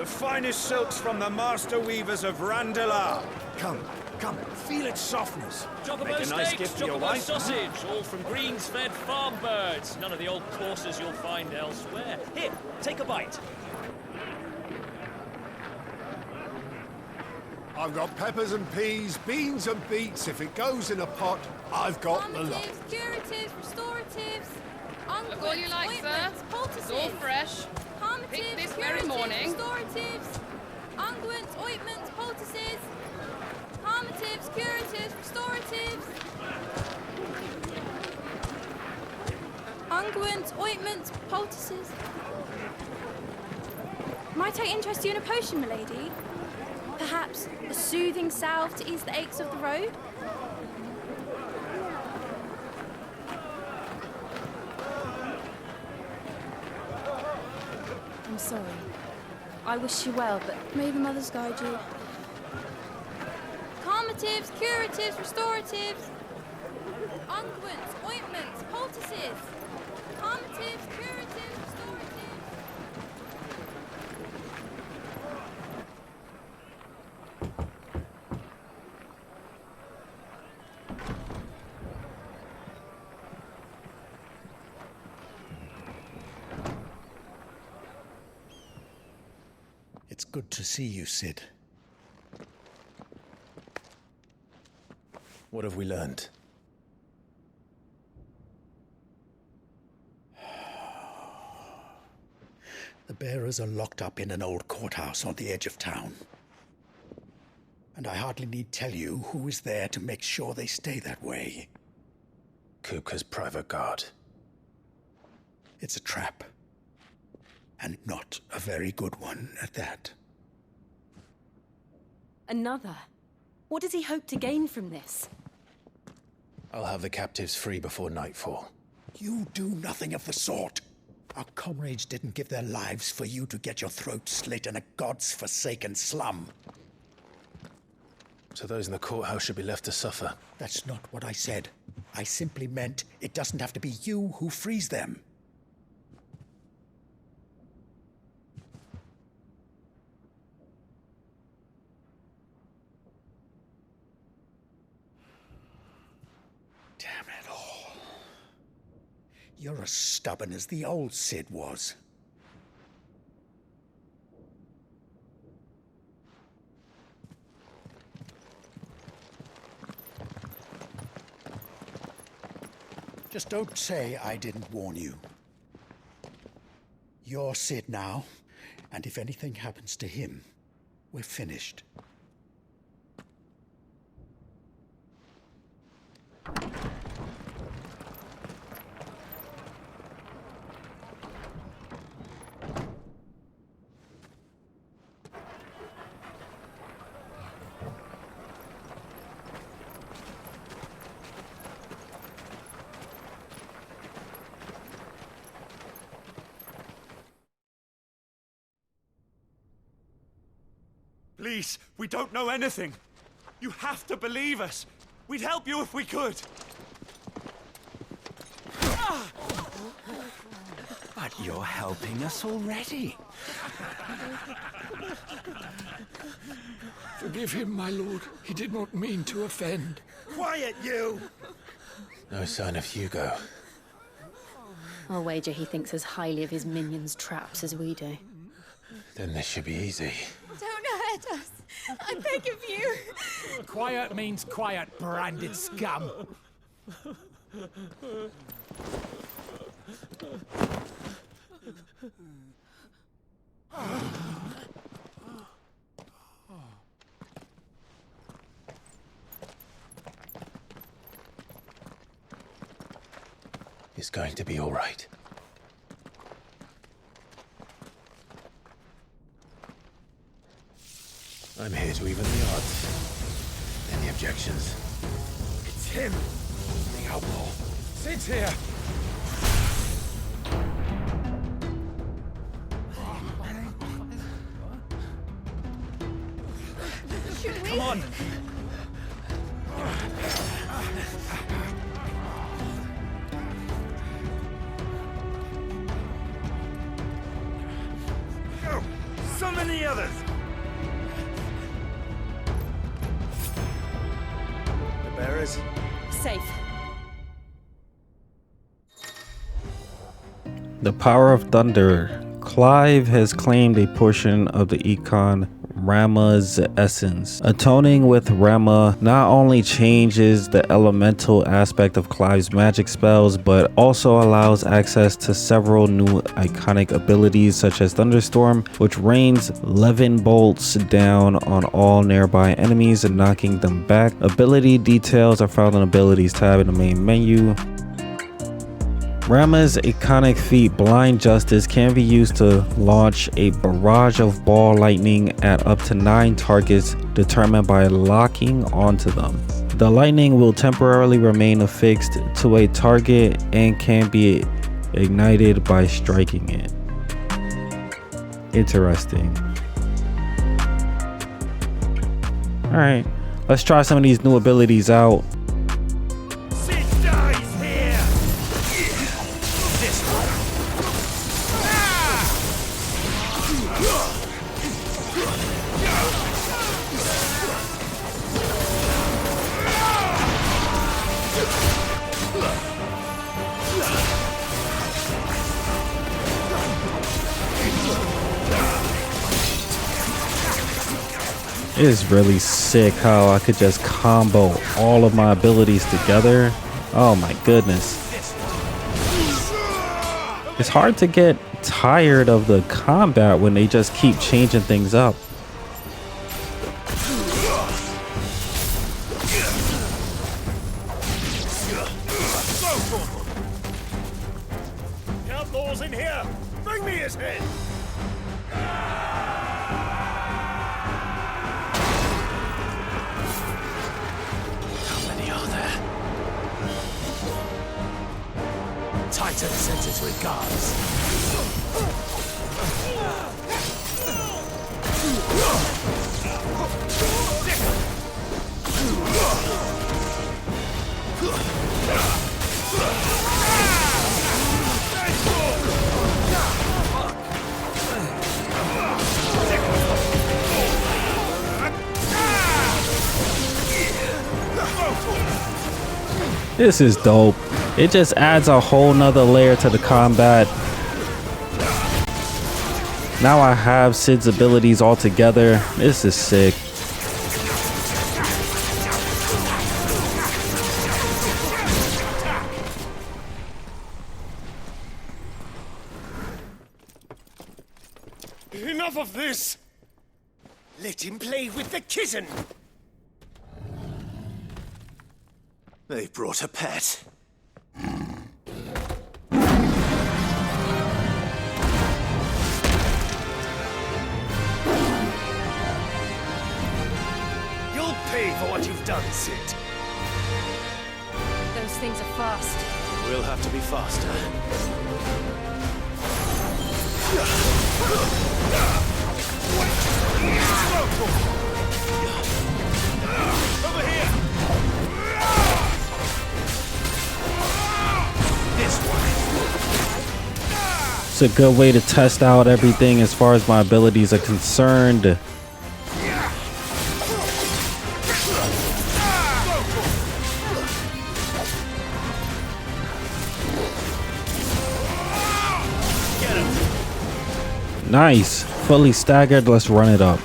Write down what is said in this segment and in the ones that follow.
The finest silks from the master weavers of Randalar. Come, feel its softness. Chocobo Make a nice steaks, gift for your chocobo wife. sausage, all from greens-fed farm birds. None of the old courses you'll find elsewhere. Here, take a bite. I've got peppers and peas, beans and beets. If it goes in a pot, I've got the lot. Calmatives, curatives, restoratives, Look all you like, sir. It's all fresh. Picked this very morning. Restoratives, unguents, ointments, poultices. Calmatives, curatives, restoratives. Unguents, ointments, poultices. Might I interest you in a potion, milady? Perhaps a soothing salve to ease the aches of the road? I'm sorry. I wish you well, but may the mothers guide you. Calmatives, curatives, restoratives. Unguents, ointments, poultices. Calmatives, curatives, restoratives. It's good to see you, Cid. What have we learned? The bearers are locked up in an old courthouse on the edge of town. And I hardly need tell you who is there to make sure they stay that way. Kupka's private guard. It's a trap. And not a very good one at that. Another? What does he hope to gain from this? I'll have the captives free before nightfall. You do nothing of the sort. Our comrades didn't give their lives for you to get your throat slit in a god's-forsaken slum. So those in the courthouse should be left to suffer. That's not what I said. I simply meant it doesn't have to be you who frees them. Damn it all. You're as stubborn as the old Cid was. Just don't say I didn't warn you. You're Cid now, and if anything happens to him, we're finished. Please, we don't know anything. You have to believe us. We'd help you if we could. But you're helping us already. Forgive him, my lord. He did not mean to offend. Quiet, you! No sign of Hugo. I'll wager he thinks as highly of his minions' traps as we do. Then this should be easy. Don't hurt us. I beg of you. Quiet means quiet, branded scum. It's going to be all right. I'm here to even the odds. Any objections? It's him, the outlaw. Cid's here. Come on! Go! Son Summon the others! The bearers? Safe. The power of thunder. Clive has claimed a portion of the econ Rama's essence. Atoning with Rama not only changes the elemental aspect of Clive's magic spells, but also allows access to several new iconic abilities such as Thunderstorm, which rains levin bolts down on all nearby enemies and knocking them back. Ability details are found in the abilities tab in the main menu. Rama's iconic feat Blind Justice can be used to launch a barrage of ball lightning at up to 9 targets determined by locking onto them. The lightning will temporarily remain affixed to a target and can be ignited by striking it. Interesting. Alright, let's try some of these new abilities out. It is really sick how I could just combo all of my abilities together. Oh my goodness. It's hard to get tired of the combat when they just keep changing things up. Outlaw's in here! Bring me his head! Titan sends his regards. This is dope. It just adds a whole nother layer to the combat. Now I have Cid's abilities all together. This is sick. Enough of this! Let him play with the kitten! They brought a pet. You'll pay for what you've done, Cid. Those things are fast. We'll have to be faster. Over here! This one. It's a good way to test out everything as far as my abilities are concerned. Nice. Fully staggered. Let's run it up.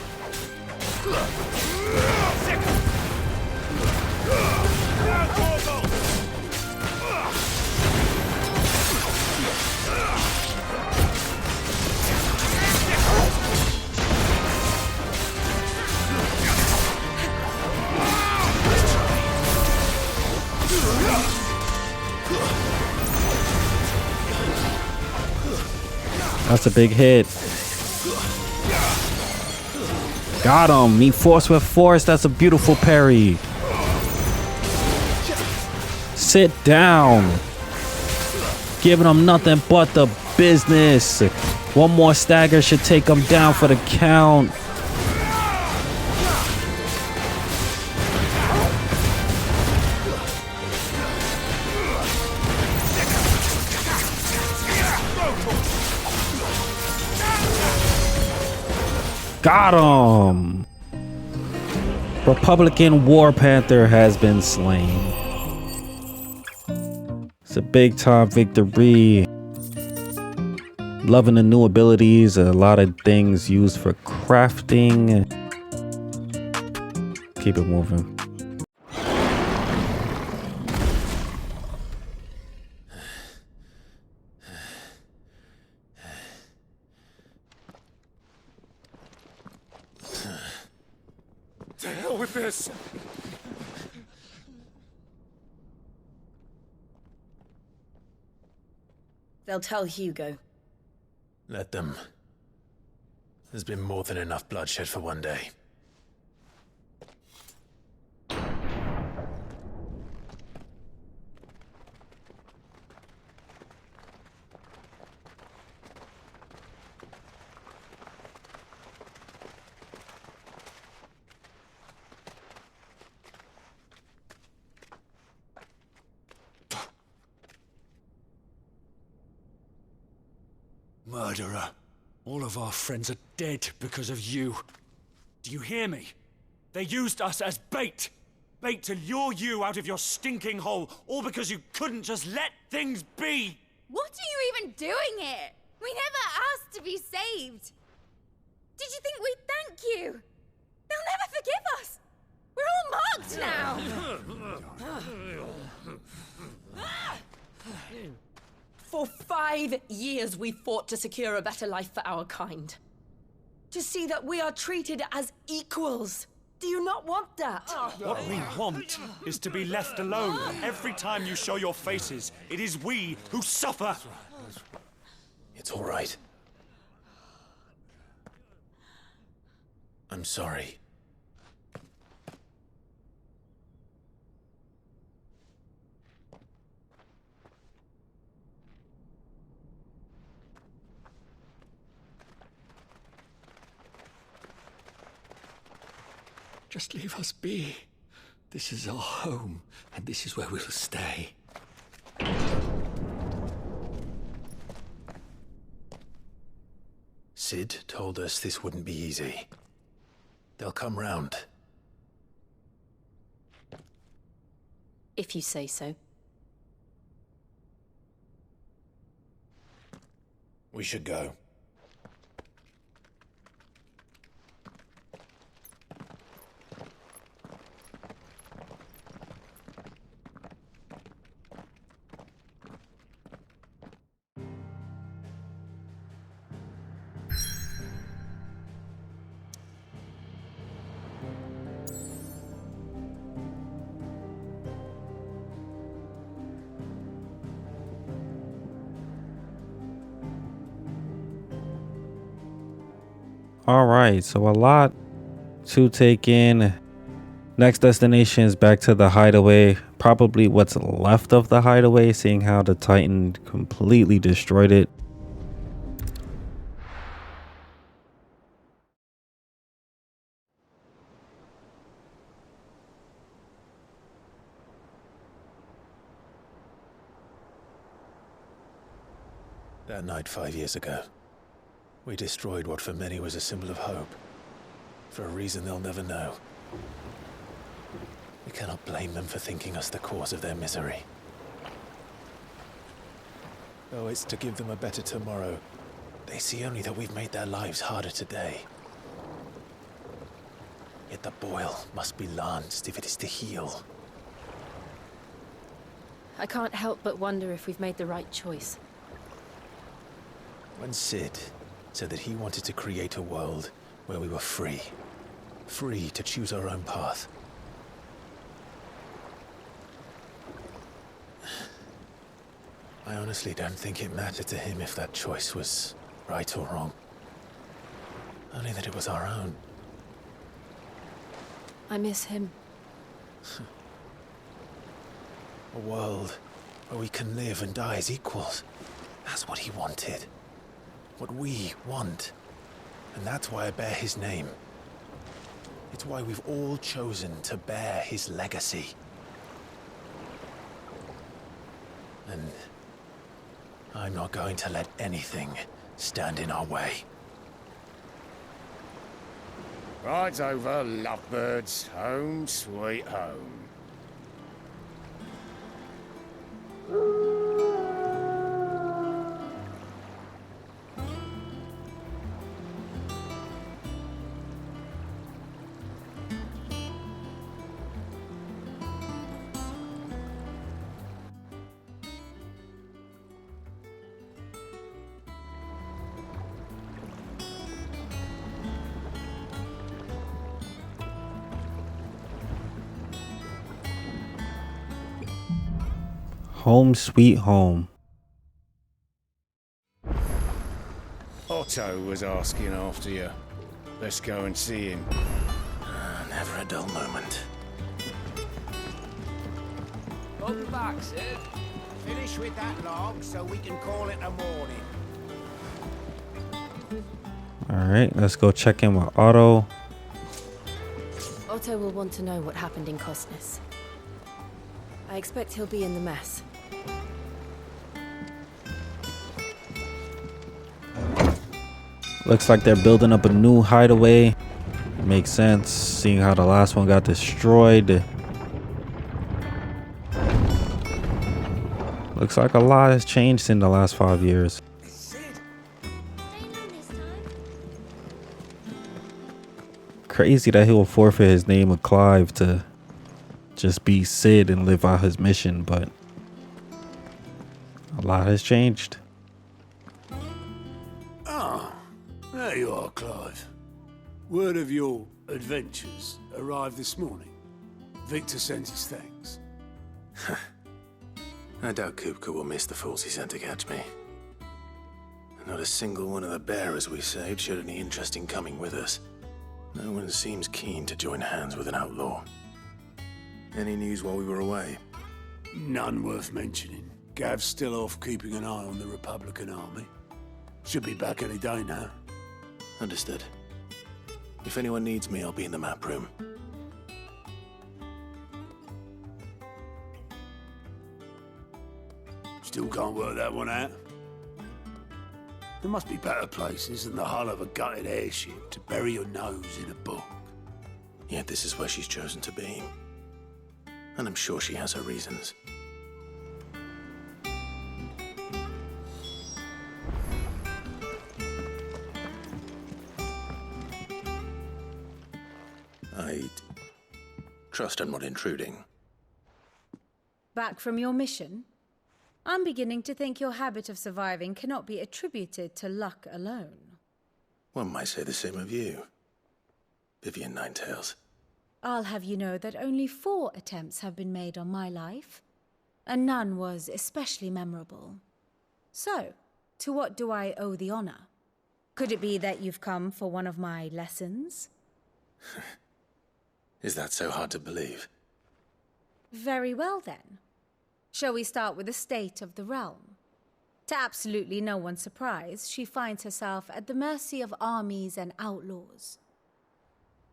That's a big hit. Got him. Meet force with force. That's a beautiful parry. Sit down. Giving him nothing but the business. One more stagger should take him down for the count. Got him! Republican War Panther has been slain. It's a big time victory. Loving the new abilities, a lot of things used for crafting. Keep it moving. To hell with this! They'll tell Hugo. Let them. There's been more than enough bloodshed for one day. Murderer. All of our friends are dead because of you. Do you hear me? They used us as bait. Bait to lure you out of your stinking hole, all because you couldn't just let things be. What are you even doing here? We never asked to be saved. Did you think we'd thank you? They'll never forgive us. We're all marked now. For 5 years we fought to secure a better life for our kind. To see that we are treated as equals. Do you not want that? What we want is to be left alone. Every time you show your faces, it is we who suffer. It's all right. I'm sorry. Just leave us be. This is our home, and this is where we'll stay. Cid told us this wouldn't be easy. They'll come round. If you say so. We should go. All right, so a lot to take in. Next destination is back to the hideaway. Probably what's left of the hideaway, seeing how the Titan completely destroyed it. That night 5 years ago, we destroyed what for many was a symbol of hope. For a reason they'll never know. We cannot blame them for thinking us the cause of their misery. Though it's to give them a better tomorrow, they see only that we've made their lives harder today. Yet the boil must be lanced if it is to heal. I can't help but wonder if we've made the right choice. When Cid said that he wanted to create a world where we were free. Free to choose our own path. I honestly don't think it mattered to him if that choice was right or wrong. Only that it was our own. I miss him. A world where we can live and die as equals. That's what he wanted. What we want. And that's why I bear his name. It's why we've all chosen to bear his legacy. And I'm not going to let anything stand in our way. Rides over, lovebirds, home sweet home. Home sweet home. Otto was asking after you. Let's go and see him. Never a dull moment. Welcome back, Cid. Finish with that log so we can call it a morning. Alright, let's go check in with Otto. Otto will want to know what happened in Cosness. I expect he'll be in the mess. Looks like they're building up a new hideaway. Makes sense, seeing how the last one got destroyed. Looks like a lot has changed in the last 5 years. Crazy that he will forfeit his name of Clive to just be Cid and live out his mission, but a lot has changed. There you are, Clive. Word of your adventures arrived this morning. Victor sends his thanks. I doubt Kupka will miss the fools he sent to catch me. Not a single one of the bearers we saved showed any interest in coming with us. No one seems keen to join hands with an outlaw. Any news while we were away? None worth mentioning. Gav's still off keeping an eye on the Republican army. Should be back any day now. Understood. If anyone needs me, I'll be in the map room. Still can't work that one out. There must be better places than the hull of a gutted airship to bury your nose in a book. Yet this is where she's chosen to be. And I'm sure she has her reasons. I trust I'm not intruding. Back from your mission? I'm beginning to think your habit of surviving cannot be attributed to luck alone. One might say the same of you, Vivian Ninetails. I'll have you know that only 4 attempts have been made on my life, and none was especially memorable. So, to what do I owe the honor? Could it be that you've come for one of my lessons? Is that so hard to believe? Very well then. Shall we start with the state of the realm? To absolutely no one's surprise, she finds herself at the mercy of armies and outlaws.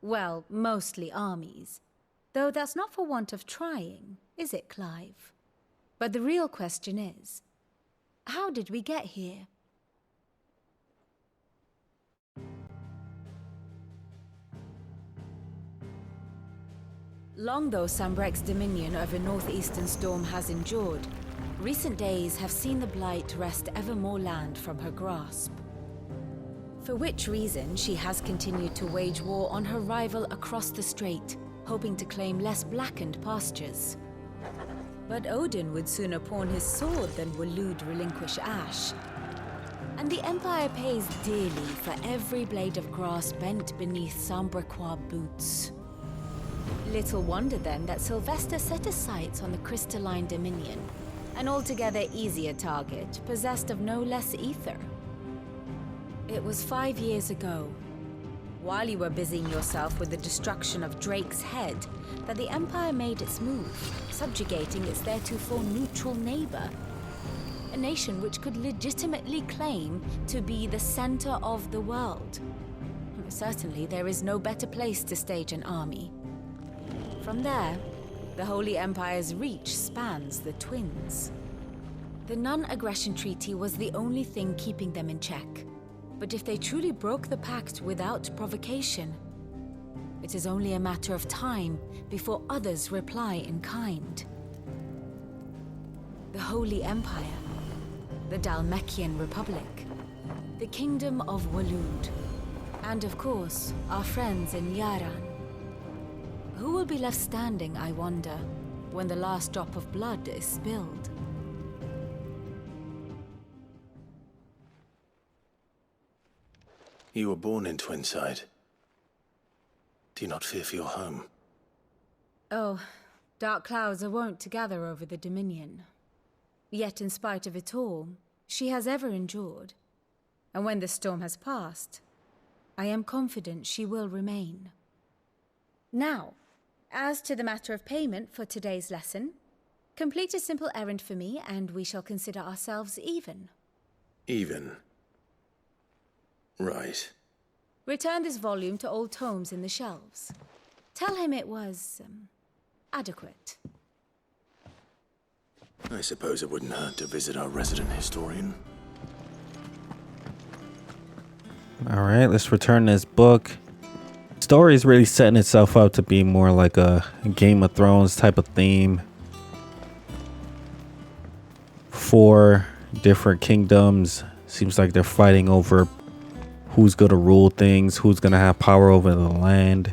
Well, mostly armies. Though that's not for want of trying, is it, Clive? But the real question is, how did we get here? Long though Sambrek's dominion over northeastern Storm has endured, recent days have seen the Blight wrest ever more land from her grasp. For which reason she has continued to wage war on her rival across the strait, hoping to claim less blackened pastures. But Odin would sooner pawn his sword than Waloed relinquish Ash. And the Empire pays dearly for every blade of grass bent beneath Sambrequois boots. Little wonder then that Sylvester set his sights on the crystalline dominion, an altogether easier target, possessed of no less ether. It was 5 years ago, while you were busying yourself with the destruction of Drake's head, that the Empire made its move, subjugating its theretofore neutral neighbor. A nation which could legitimately claim to be the center of the world. Certainly, there is no better place to stage an army. From there, the Holy Empire's reach spans the Twins. The non-aggression treaty was the only thing keeping them in check. But if they truly broke the pact without provocation, It is only a matter of time before others reply in kind. The Holy Empire, the Dhalmekian Republic, the Kingdom of Waloed, and of course, our friends in Yaran. Who will be left standing, I wonder, when the last drop of blood is spilled? You were born in Twinside. Do you not fear for your home? Oh, dark clouds are wont to gather over the Dominion. Yet in spite of it all, she has ever endured. And when the storm has passed, I am confident she will remain. Now, as to the matter of payment for today's lesson, complete a simple errand for me and we shall consider ourselves even. Even? Right. Return this volume to old tomes in the shelves. Tell him it was, adequate. I suppose it wouldn't hurt to visit our resident historian. All right, let's return this book. Story is really setting itself up to be more like a Game of Thrones type of theme. 4 different kingdoms. Seems like they're fighting over who's gonna rule things, who's gonna have power over the land.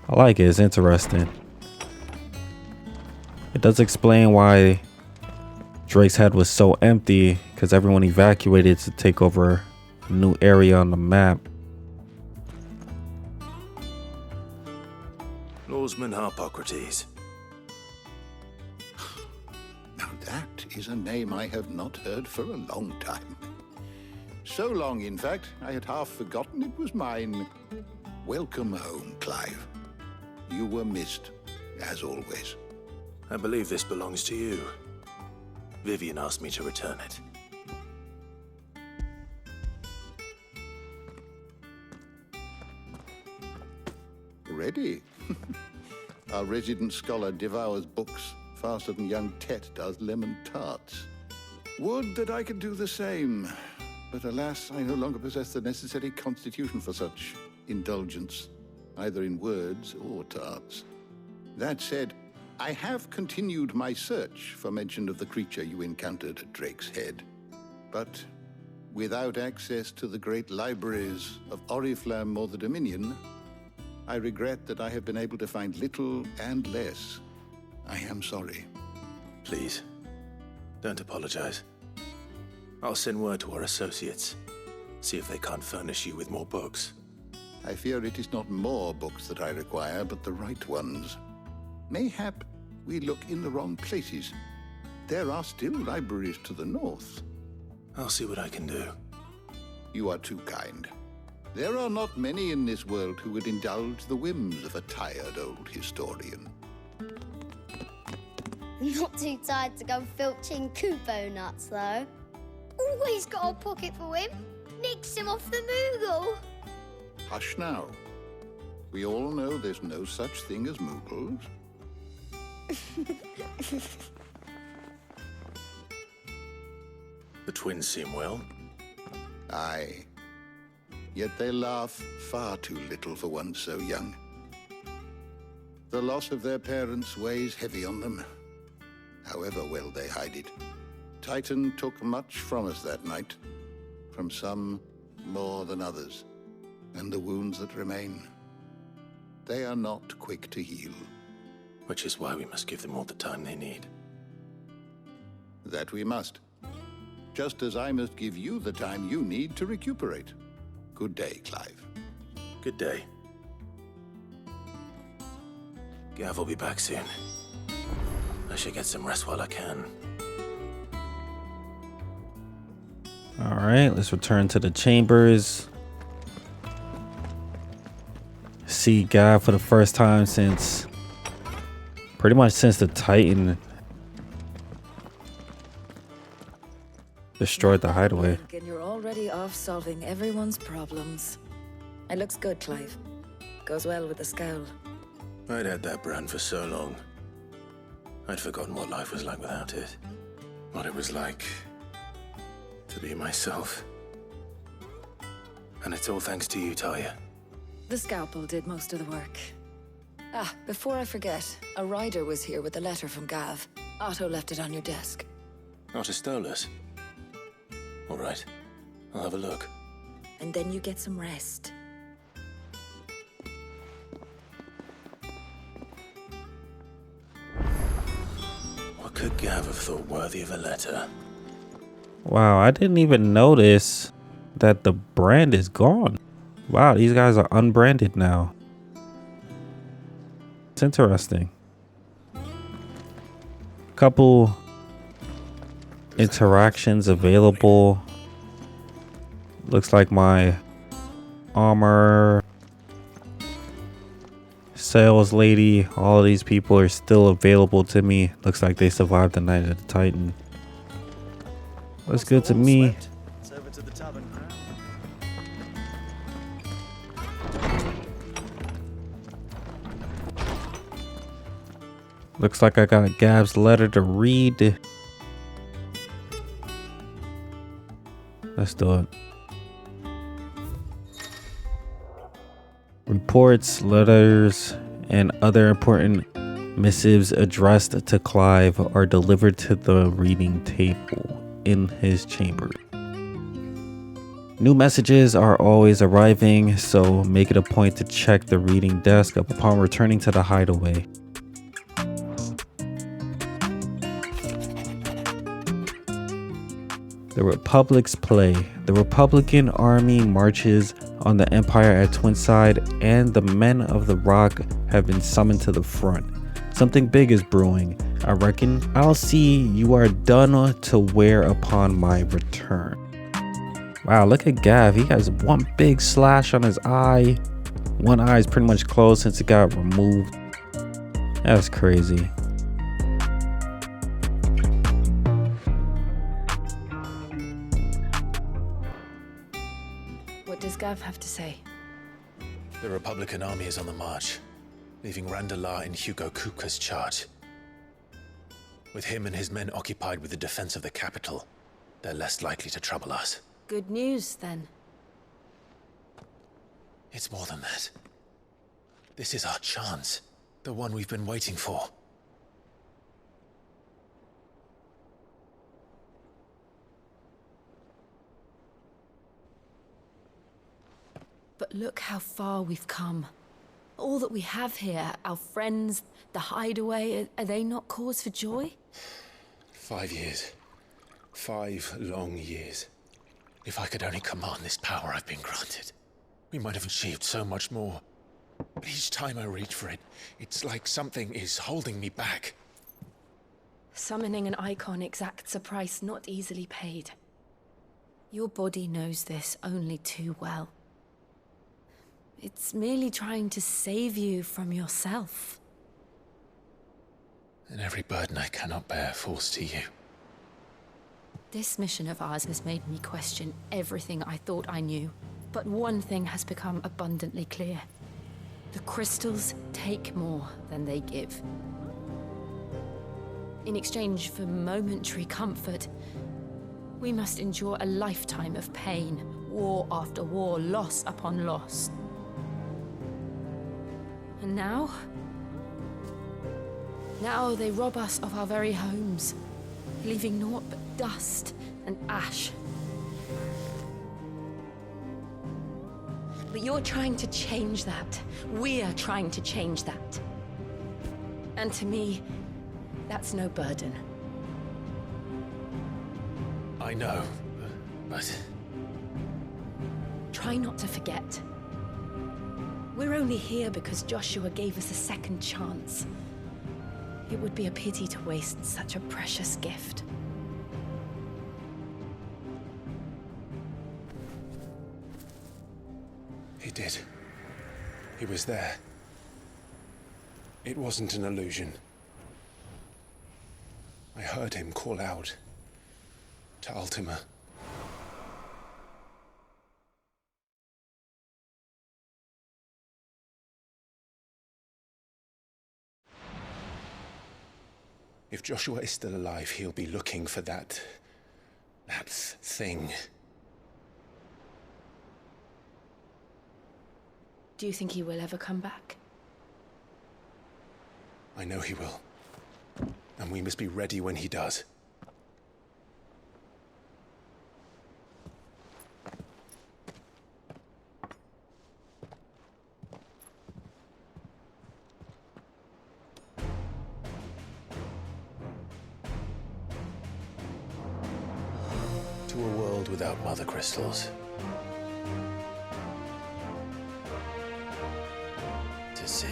I like it, it's interesting. It does explain why Drake's head was so empty, because everyone evacuated to take over a new area on the map. Lawsman Harpocrates. Now that is a name I have not heard for a long time. So long, in fact, I had half forgotten it was mine. Welcome home, Clive. You were missed, as always. I believe this belongs to you. Vivian asked me to return it. Ready? Our resident scholar devours books faster than young Tet does lemon tarts. Would that I could do the same. But alas, I no longer possess the necessary constitution for such indulgence, either in words or tarts. That said, I have continued my search for mention of the creature you encountered at Drake's Head. But without access to the great libraries of Oriflamme or the Dominion, I regret that I have been able to find little and less. I am sorry. Please, don't apologize. I'll send word to our associates. See if they can't furnish you with more books. I fear it is not more books that I require, but the right ones. Mayhap we look in the wrong places. There are still libraries to the north. I'll see what I can do. You are too kind. There are not many in this world who would indulge the whims of a tired old historian. Not too tired to go filching Kupo nuts, though. Always got a pocket for him. Nicks him off the Moogle. Hush now. We all know there's no such thing as Moogles. The twins seem well. Aye. Yet they laugh far too little for one so young. The loss of their parents weighs heavy on them, however well they hide it. Titan took much from us that night, from some more than others, and the wounds that remain, they are not quick to heal. Which is why we must give them all the time they need. That we must. Just as I must give you the time you need to recuperate. Good day, Clive. Good day. Gav will be back soon. I should get some rest while I can. All right, let's return to the chambers. See Gav for the first time since pretty much since the Titan destroyed the hideaway. And you're already off solving everyone's problems. It looks good, Clive. Goes well with the scowl. I'd had that brand for so long. I'd forgotten what life was like without it. What it was like to be myself. And it's all thanks to you, Talia. The scalpel did most of the work. Ah, before I forget, a rider was here with a letter from Gav. Otto left it on your desk. Otto stole it. All right, I'll have a look. And then you get some rest. What could Gav have thought worthy of a letter? Wow, I didn't even notice that the brand is gone. Wow, these guys are unbranded now. It's interesting. Couple interactions available. Looks like my armor, sales lady, all of these people are still available to me. Looks like they survived the night of the Titan. Looks good to me. Looks like I got Gav's letter to read. Let's do it. Reports, letters, and other important missives addressed to Clive are delivered to the reading table in his chamber. New messages are always arriving, so make it a point to check the reading desk upon returning to the hideaway. The Republic's play. The Republican army marches on the Empire at Twinside, and the men of the Rock have been summoned to the front. Something big is brewing. I reckon I'll see you are done to wear upon my return. Wow, look at Gav. He has one big slash on his eye. One eye is pretty much closed since it got removed. That's crazy. What does Gav have to say? The Republican army is on the march, leaving Randalar in Hugo Kupka's charge. With him and his men occupied with the defense of the capital, they're less likely to trouble us. Good news, then. It's more than that. This is our chance, the one we've been waiting for. But look how far we've come. All that we have here, our friends, the hideaway, are they not cause for joy? 5 years. 5 long years. If I could only command this power I've been granted, we might have achieved so much more. But each time I reach for it, it's like something is holding me back. Summoning an icon exacts a price not easily paid. Your body knows this only too well. It's merely trying to save you from yourself. And every burden I cannot bear falls to you. This mission of ours has made me question everything I thought I knew. But one thing has become abundantly clear. The crystals take more than they give. In exchange for momentary comfort, we must endure a lifetime of pain, war after war, loss upon loss. And now they rob us of our very homes, leaving naught but dust and ash. But you're trying to change that. We're trying to change that. And to me, that's no burden. I know, but... Try not to forget. We're only here because Joshua gave us a second chance. It would be a pity to waste such a precious gift. He did. He was there. It wasn't an illusion. I heard him call out to Ultima. If Joshua is still alive, he'll be looking for that thing. Do you think he will ever come back? I know he will. And we must be ready when he does. To a world without mother crystals. To Cid.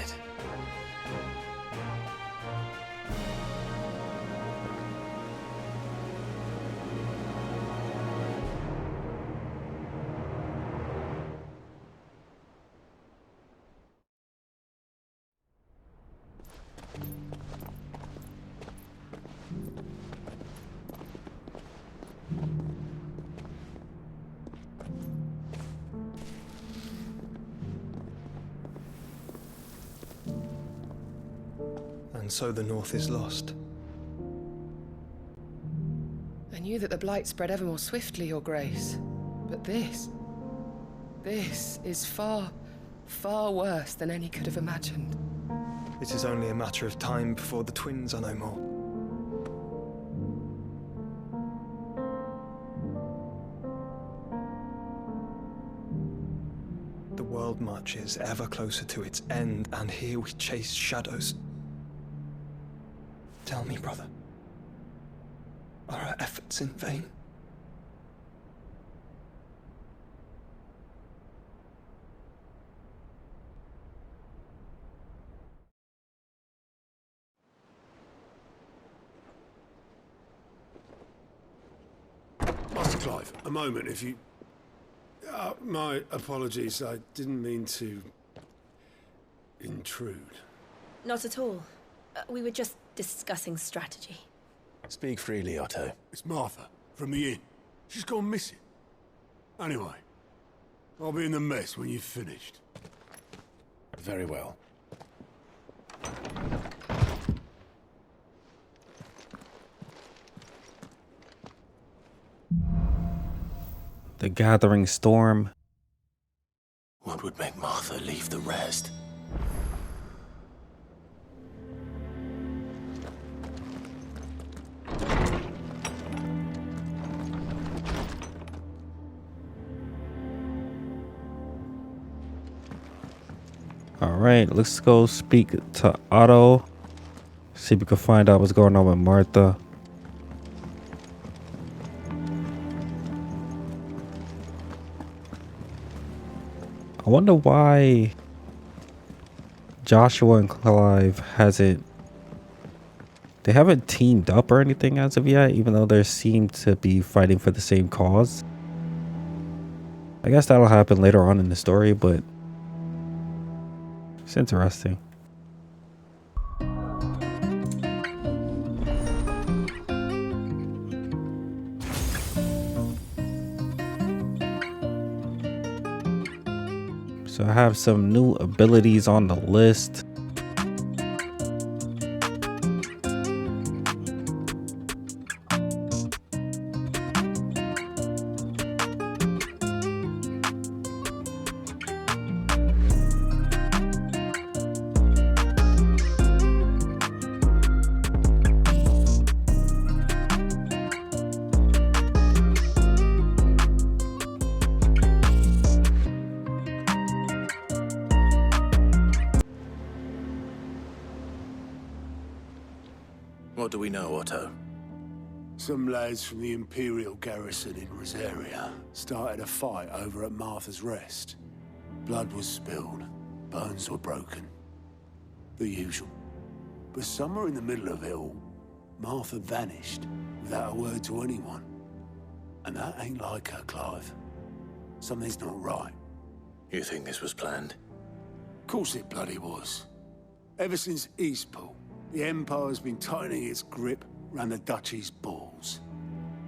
And so the North is lost. I knew that the blight spread ever more swiftly, Your Grace. But this is far, far worse than any could have imagined. It is only a matter of time before the twins are no more. The world marches ever closer to its end, and here we chase shadows. Tell me, brother, are our efforts in vain? Master Clive, a moment, if you... my apologies, I didn't mean to... intrude. Not at all. We were just discussing strategy. Speak freely, Otto. It's Martha, from the inn. She's gone missing. Anyway, I'll be in the mess when you've finished. Very well. The gathering storm. What would make Martha leave the rest? All right, let's go speak to Otto. See if we can find out what's going on with Martha. I wonder why Joshua and Clive they haven't teamed up or anything as of yet, even though they seem to be fighting for the same cause. I guess that'll happen later on in the story, but it's interesting. So I have some new abilities on the list. What do we know, Otto? Some lads from the Imperial garrison in Rosaria started a fight over at Martha's Rest. Blood was spilled, bones were broken. The usual. But somewhere in the middle of it all, Martha vanished without a word to anyone. And that ain't like her, Clive. Something's not right. You think this was planned? Of course it bloody was. Ever since Eastpool, the Empire's been tightening its grip round the Duchy's balls.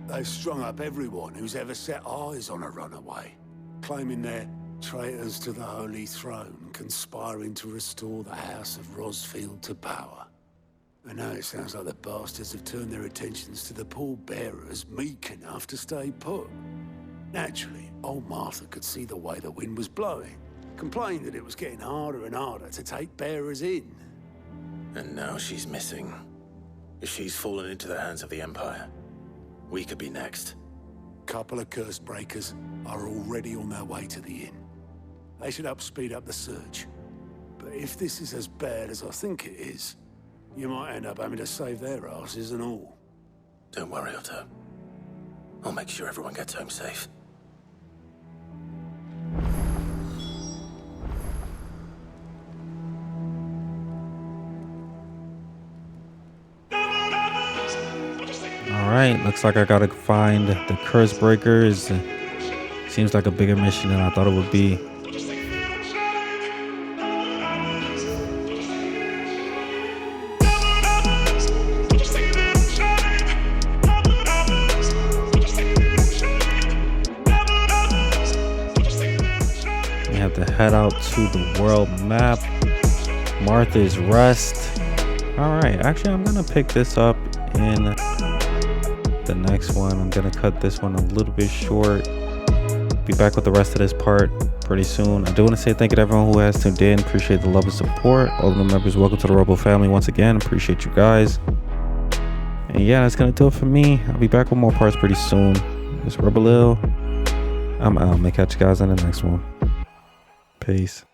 They've strung up everyone who's ever set eyes on a runaway, claiming they're traitors to the Holy Throne, conspiring to restore the House of Rosfield to power. And now it sounds like the bastards have turned their attentions to the pallbearers meek enough to stay put. Naturally, old Martha could see the way the wind was blowing. Complained that it was getting harder and harder to take bearers in. And now she's missing. If she's fallen into the hands of the Empire, we could be next. Couple of curse breakers are already on their way to the inn. They should help speed up the search. But if this is as bad as I think it is, you might end up having to save their asses and all. Don't worry, Otto. I'll make sure everyone gets home safe. Alright, looks like I gotta find the curse breakers. Seems like a bigger mission than I thought it would be. We have to head out to the world map. Martha's Rest. Alright, actually I'm gonna pick this up in the next one. I'm gonna cut this one a little bit short. Be back with the rest of this part pretty soon. I do want to say thank you to everyone who has tuned in. Appreciate the love and support. All of the members, welcome to the Rebel family once again. Appreciate you guys. And yeah, that's gonna do it for me. I'll be back with more parts pretty soon. It's Rebel. I'm out. May catch you guys in the next one. Peace.